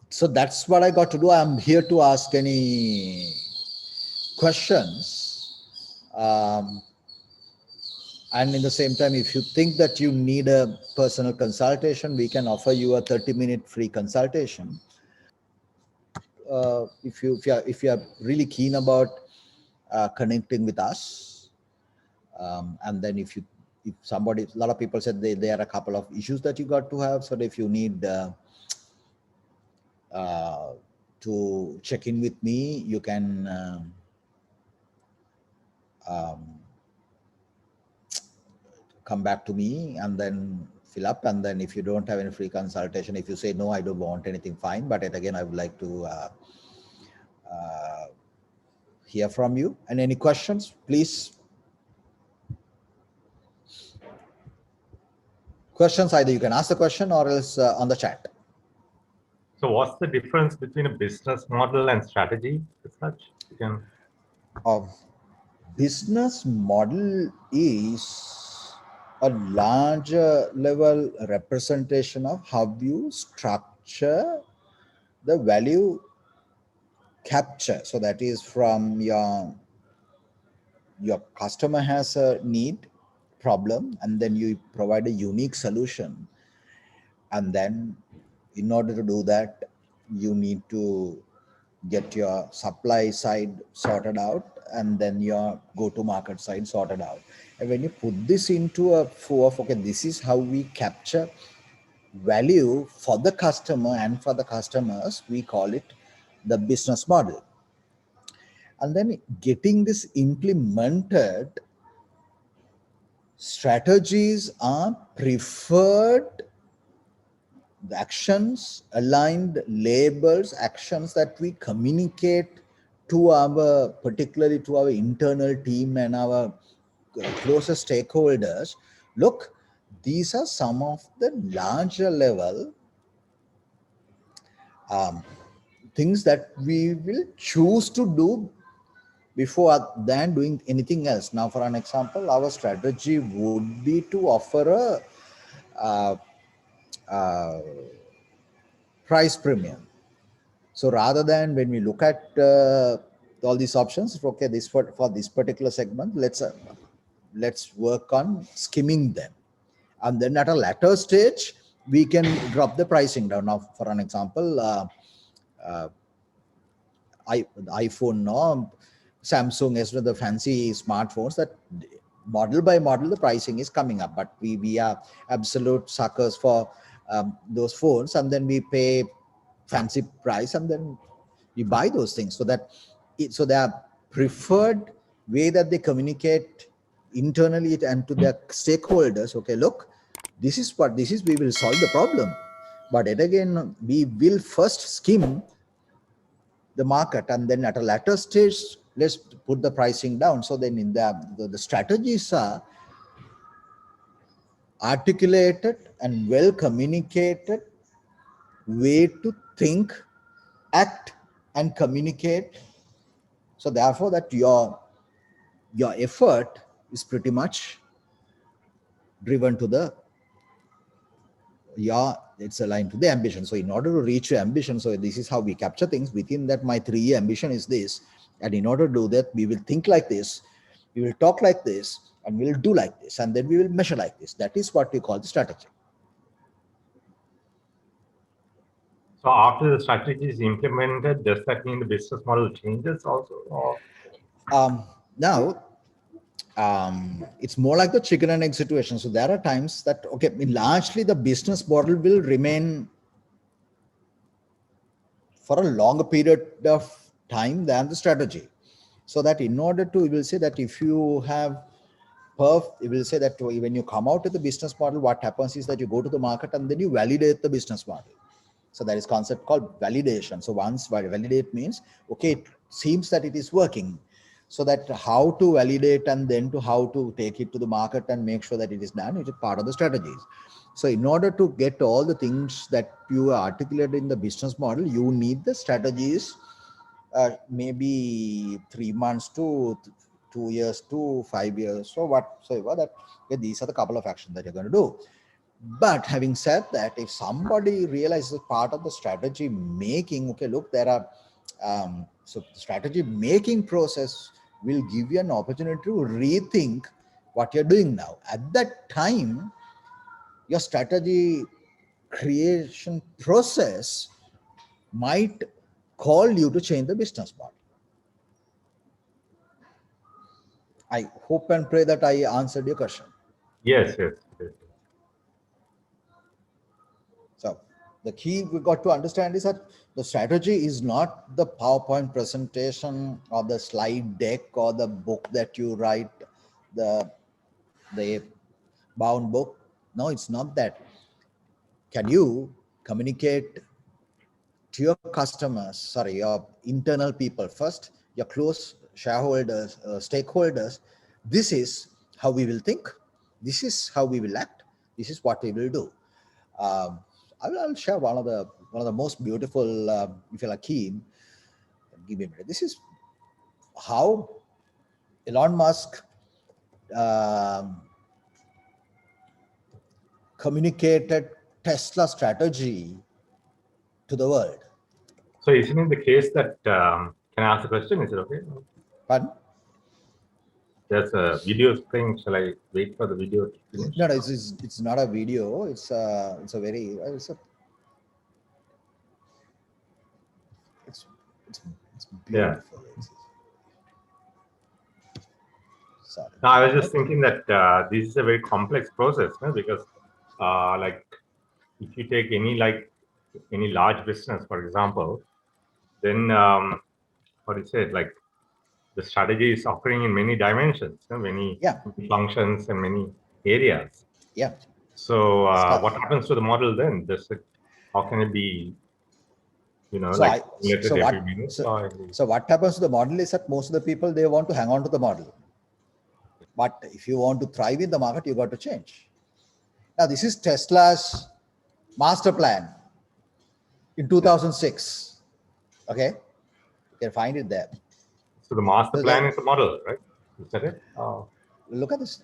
So that's what I got to do. I'm here to ask any questions. And in the same time, if you think that you need a personal consultation, we can offer you a 30-minute free consultation. If you are really keen about connecting with us, and then if somebody, a lot of people said there are a couple of issues that you got to have. So if you need to check in with me, you can come back to me and then fill up. And then if you don't have any free consultation, if you say no, I don't want anything, fine. But again, I would like to hear from you. And any questions, please. Questions, either you can ask the question or else on the chat. So what's the difference between a business model and strategy as such? You can... Business model is a larger level representation of how you structure the value capture. So that is from your customer has a need, problem, and then you provide a unique solution. And then in order to do that, you need to get your supply side sorted out, and then your go-to-market side sorted out. And when you put this into a flow of, okay, this is how we capture value for the customer and for the customers, we call it the business model. And then getting this implemented, strategies are preferred actions, aligned labels, actions that we communicate to our, particularly to our internal team and our closest stakeholders. Look, these are some of the larger level things that we will choose to do before than doing anything else. Now, for an example, our strategy would be to offer a price premium. So rather than when we look at all these options, okay, this for this particular segment, let's work on skimming them, and then at a later stage we can drop the pricing down. Now, for an example, iPhone, no, Samsung, as well, the fancy smartphones, that model by model the pricing is coming up, but we are absolute suckers for those phones, and then we pay fancy price, and then we buy those things. So that so their preferred way that they communicate internally and to their stakeholders, okay, look, this is we will solve the problem, but yet again we will first skim the market, and then at a later stage let's put the pricing down. So then in the strategies are articulated and well communicated way to think, act, and communicate. So therefore that your effort is pretty much driven to the it's aligned to the ambition. So in order to reach your ambition, so this is how we capture things within that. My 3-year ambition is this, and in order to do that we will think like this, we will talk like this, and we will do like this, and then we will measure like this. That is what we call the strategy. So after the strategy is implemented, does that mean the business model changes also? Or? Now it's more like the chicken and egg situation. So there are times that, okay, largely the business model will remain for a longer period of time than the strategy. So that in order to, we will say that if you have we will say that when you come out with the business model, what happens is that you go to the market and then you validate the business model. So there is concept called validation. So once validate means, okay, it seems that it is working. So that how to validate and then to how to take it to the market and make sure that it is done, it is part of the strategies. So in order to get all the things that you articulate in the business model, you need the strategies, maybe 3 months to 2 years to 5 years. So whatsoever that, okay, these are the couple of actions that you're going to do. But having said that, if somebody realizes part of the strategy making, okay, look, there are, so the strategy making process will give you an opportunity to rethink what you're doing now. At that time, your strategy creation process might call you to change the business model. I hope and pray that I answered your question. Yes, yes. So the key we got to understand is that the strategy is not the PowerPoint presentation or the slide deck or the book that you write, the bound book. No, it's not that. Can you communicate to your customers, sorry, your internal people first, your close shareholders, stakeholders, this is how we will think, this is how we will act, this is what we will do. I'll share one of the most beautiful, if you're keen, give me a minute. This is how Elon Musk communicated Tesla strategy to the world. So isn't it the case that, can I ask a question? Is it okay? Pardon? There's a video thing. Shall I wait for the video to finish? No, it's not a video. It's a very, it's beautiful. Yeah. Sorry. No, I was just thinking that this is a very complex process, no? Because like if you take any large business, for example, then what is it, like the strategy is occurring in many dimensions, many functions and many areas. Yeah. So what happens to the model then? How can it be, so what happens to the model is that most of the people, they want to hang on to the model. But if you want to thrive in the market, you got to change. Now, this is Tesla's master plan in 2006. Okay, you can find it there. So the master plan is the model, right? Is that it? Look at this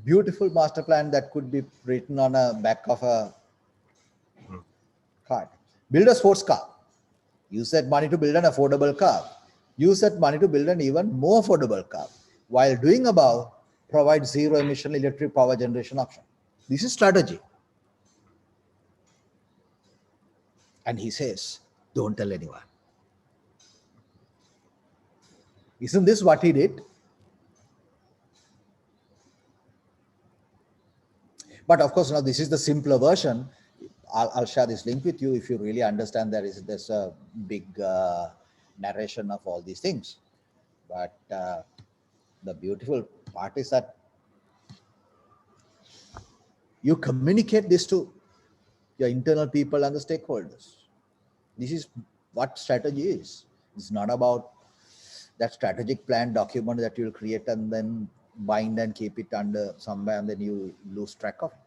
beautiful master plan that could be written on a back of a card. Build a sports car. Use that money to build an affordable car. Use that money to build an even more affordable car. While doing above, provide zero emission electric power generation option. This is strategy. And he says, don't tell anyone. Isn't this what he did? But of course, now this is the simpler version. I'll share this link with you if you really understand there's a big narration of all these things. But the beautiful part is that you communicate this to your internal people and the stakeholders. This is what strategy is. It's not about that strategic plan document that you'll create and then bind and keep it under somewhere and then you lose track of it.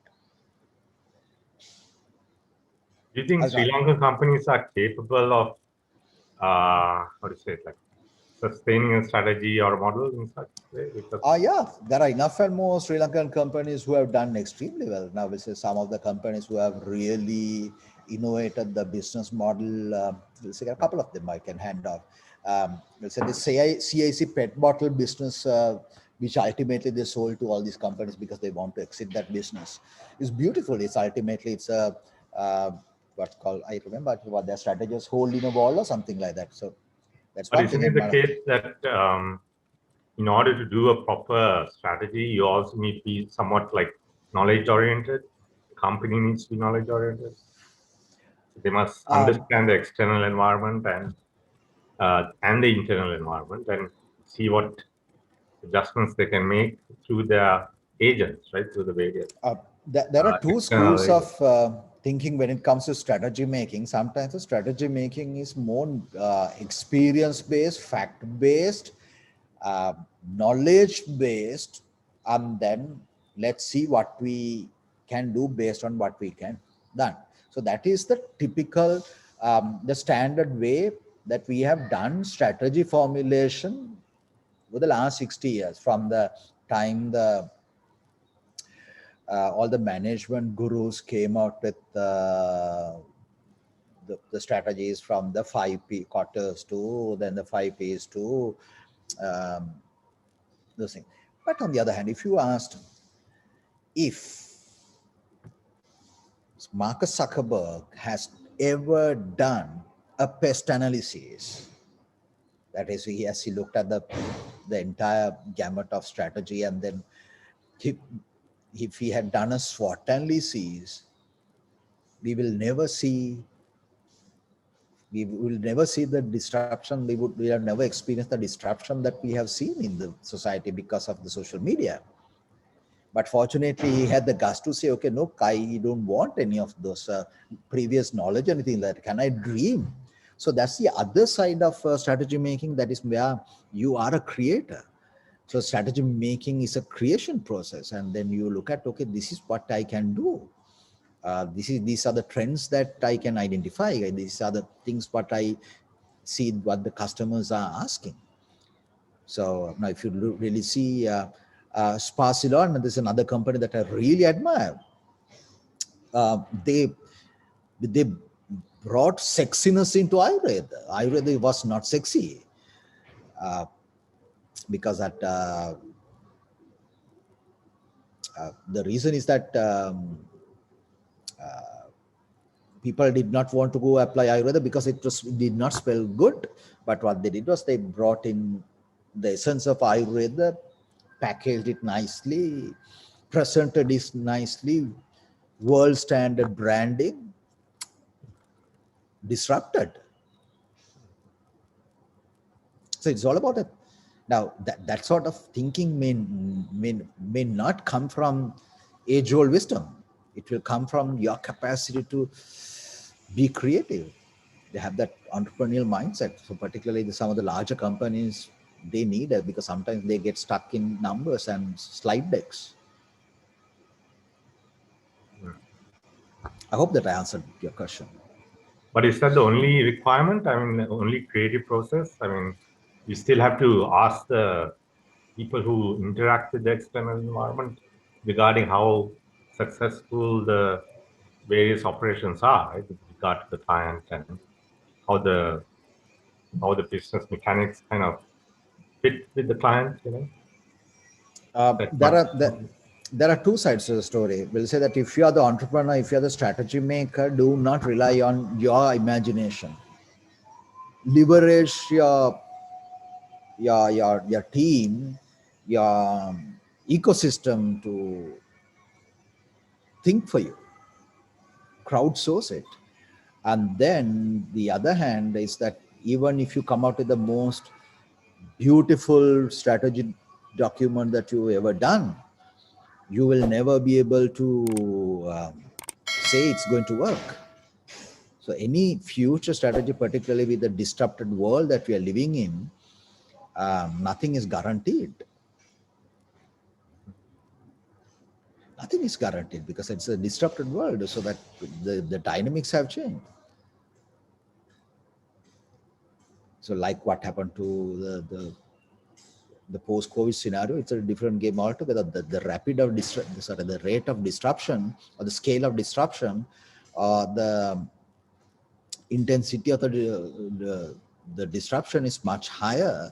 Do you think Sri Lankan companies are capable of, how to say it, like sustaining a strategy or model in such a way? Yeah, there are enough and more Sri Lankan companies who have done extremely well. Now, we'll say some of the companies who have really innovated the business model, we'll say a couple of them I can hand off. We'll say the CIC pet bottle business, which ultimately they sold to all these companies because they want to exit that business. It's beautiful. It's ultimately, it's a, what's called, I remember what their strategy was, hole in a wall or something like that. So that's but one isn't thing. it the case that in order to do a proper strategy, you also need to be somewhat like knowledge oriented? The company needs to be knowledge oriented. They must understand the external environment and the internal environment and see what adjustments they can make through their agents, right? Through the various. There are two schools of thinking when it comes to strategy making. Sometimes the strategy making is more experience-based, fact-based, knowledge-based, and then let's see what we can do based on what we can done. So that is the typical, the standard way that we have done strategy formulation for the last 60 years, from the time all the management gurus came out with the strategies, from the 5P quarters to then the 5Ps to those things. But on the other hand, if you asked if Marcus Zuckerberg has ever done a pest analysis, that is, he looked at the entire gamut of strategy, and then if he had done a SWOT analysis, we will never see the disruption. We have never experienced the disruption that we have seen in the society because of the social media. But fortunately, he had the guts to say, okay, no, I don't want any of those previous knowledge, anything like that. Can I dream? So that's the other side of strategy making. That is where you are a creator. So strategy making is a creation process. And then you look at, okay, this is what I can do. These are the trends that I can identify. These are the things what I see what the customers are asking. So now if you really see Sparsilon, this is another company that I really admire. They brought sexiness into Ayurveda. Ayurveda was not sexy because that the reason is that people did not want to go apply Ayurveda because it did not smell good. But what they did was they brought in the essence of Ayurveda, packaged it nicely, presented it nicely, world standard branding, disrupted. So it's all about it. Now that sort of thinking may not come from age-old wisdom. It will come from your capacity to be creative. They have that entrepreneurial mindset. So particularly some of the larger companies, they need it because sometimes they get stuck in numbers and slide decks. I hope that I answered your question. But is that the only requirement? I mean, the only creative process? I mean, you still have to ask the people who interact with the external environment regarding how successful the various operations are, right, with regard to the client and how the business mechanics kind of fit with the client, you know. There are two sides to the story. We'll say that if you are the entrepreneur, if you're the strategy maker, do not rely on your imagination. Leverage your team, your ecosystem to think for you, crowdsource it. And then the other hand is that even if you come out with the most beautiful strategy document that you've ever done, you will never be able to say it's going to work. So any future strategy, particularly with the disrupted world that we are living in, nothing is guaranteed. Nothing is guaranteed because it's a disrupted world, so that the dynamics have changed. So like what happened to the post-COVID scenario, it's a different game altogether. The rate of disruption or the scale of disruption, the intensity of the disruption is much higher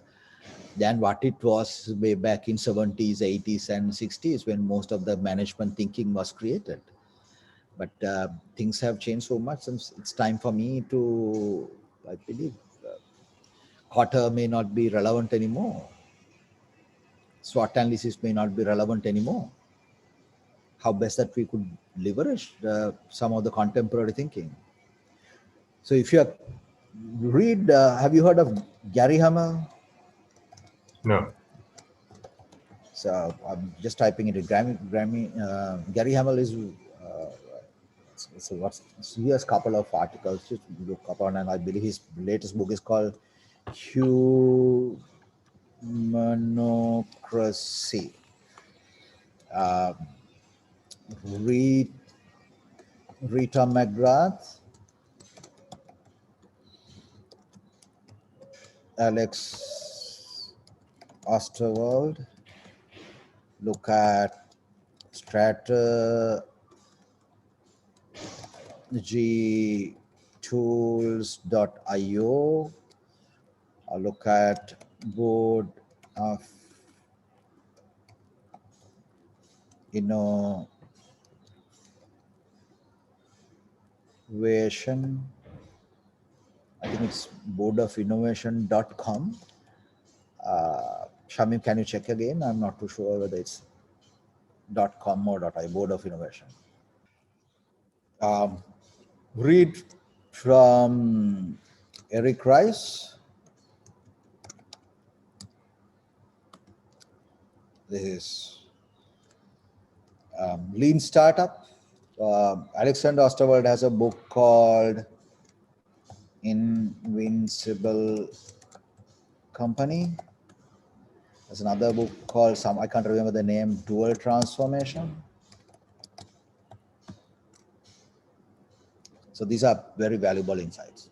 than what it was way back in 70s, 80s, and 60s when most of the management thinking was created. But things have changed so much, and it's time for me to, I believe, Kotter may not be relevant anymore. SWOT analysis may not be relevant anymore. How best that we could leverage some of the contemporary thinking. So if you read, have you heard of Gary Hamel? No. So I'm just typing it. Gary Hamel is, he has a couple of articles, just look up on, and I believe his latest book is called Humanocracy. Rita McGrath, Alex Osterwald. Look at strategytools.io. I'll look at Board of Innovation. I think it's boardofinnovation.com. Shamim, can you check again? I'm not too sure whether it's .com or .I, Board of Innovation. Read from Eric Rice. This is Lean Startup. Alexander Osterwald has a book called Invincible Company. There's another book called I can't remember the name, Dual Transformation. So these are very valuable insights.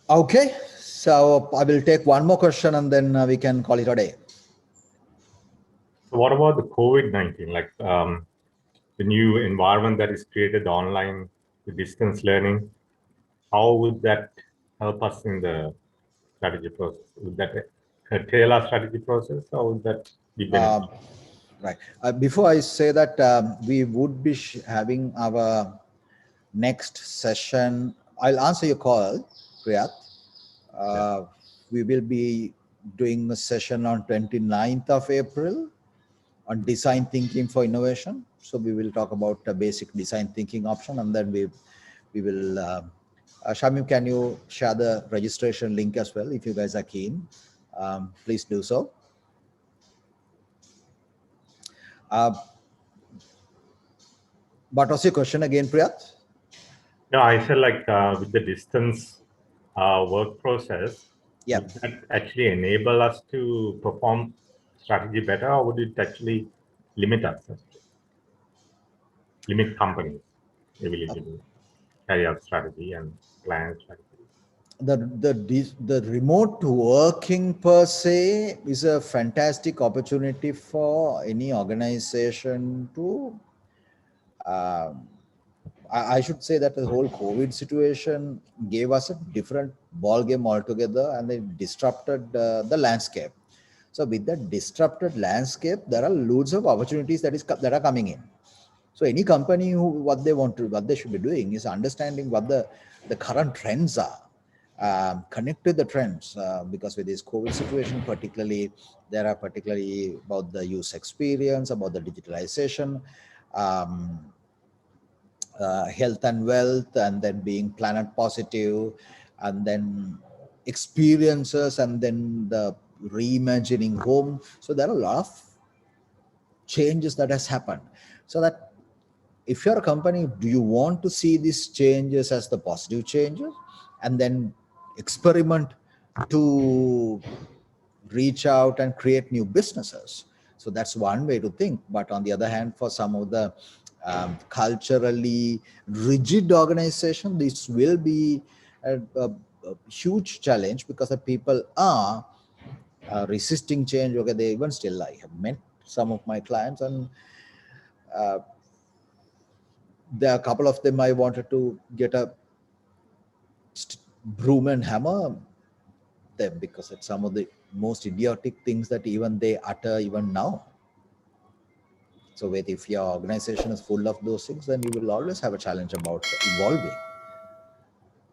Okay, so I will take one more question and then we can call it a day. So what about the COVID-19, like the new environment that is created online, the distance learning? How would that help us in the strategy process? Would that curtail our strategy process, or would that be beneficial? Right. Before I say that, we would be having our next session. I'll answer your call, Priyat. We will be doing a session on 29th of April on design thinking for innovation. So we will talk about the basic design thinking option, and then we will. Shamim, can you share the registration link as well if you guys are keen? Please do so. What was your question again, Priyat? No, I said like with the distance work process, Yeah. would that actually enable us to perform strategy better, or would it actually limit us, limit companies' ability to carry out strategy and plan strategy? The remote working per se is a fantastic opportunity for any organization to I should say that the whole COVID situation gave us a different ball game altogether, and it disrupted the landscape. So with that disrupted landscape, there are loads of opportunities that are coming in. So any company what they should be doing is understanding what the current trends are, connect with the trends, because with this COVID situation, particularly about the user experience, about the digitalization. health and wealth, and then being planet positive, and then experiences, and then the reimagining home. So there are a lot of changes that has happened. So that if you're a company, do you want to see these changes as the positive changes and then experiment to reach out and create new businesses? So that's one way to think. But on the other hand, for some of the culturally rigid organization, this will be a huge challenge, because the people are resisting change. Okay, they even still, I have met some of my clients, and there are a couple of them I wanted to get a broom and hammer them, because it's some of the most idiotic things that even they utter even now. So if your organization is full of those things, then you will always have a challenge about evolving.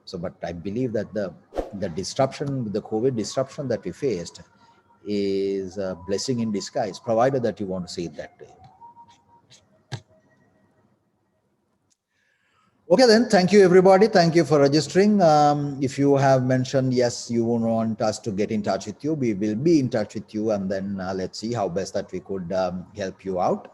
So, but I believe that the disruption, the COVID disruption that we faced, is a blessing in disguise, provided that you want to see it that way. Okay, then. Thank you, everybody. Thank you for registering. If you have mentioned, yes, you want us to get in touch with you, we will be in touch with you, and then let's see how best that we could help you out.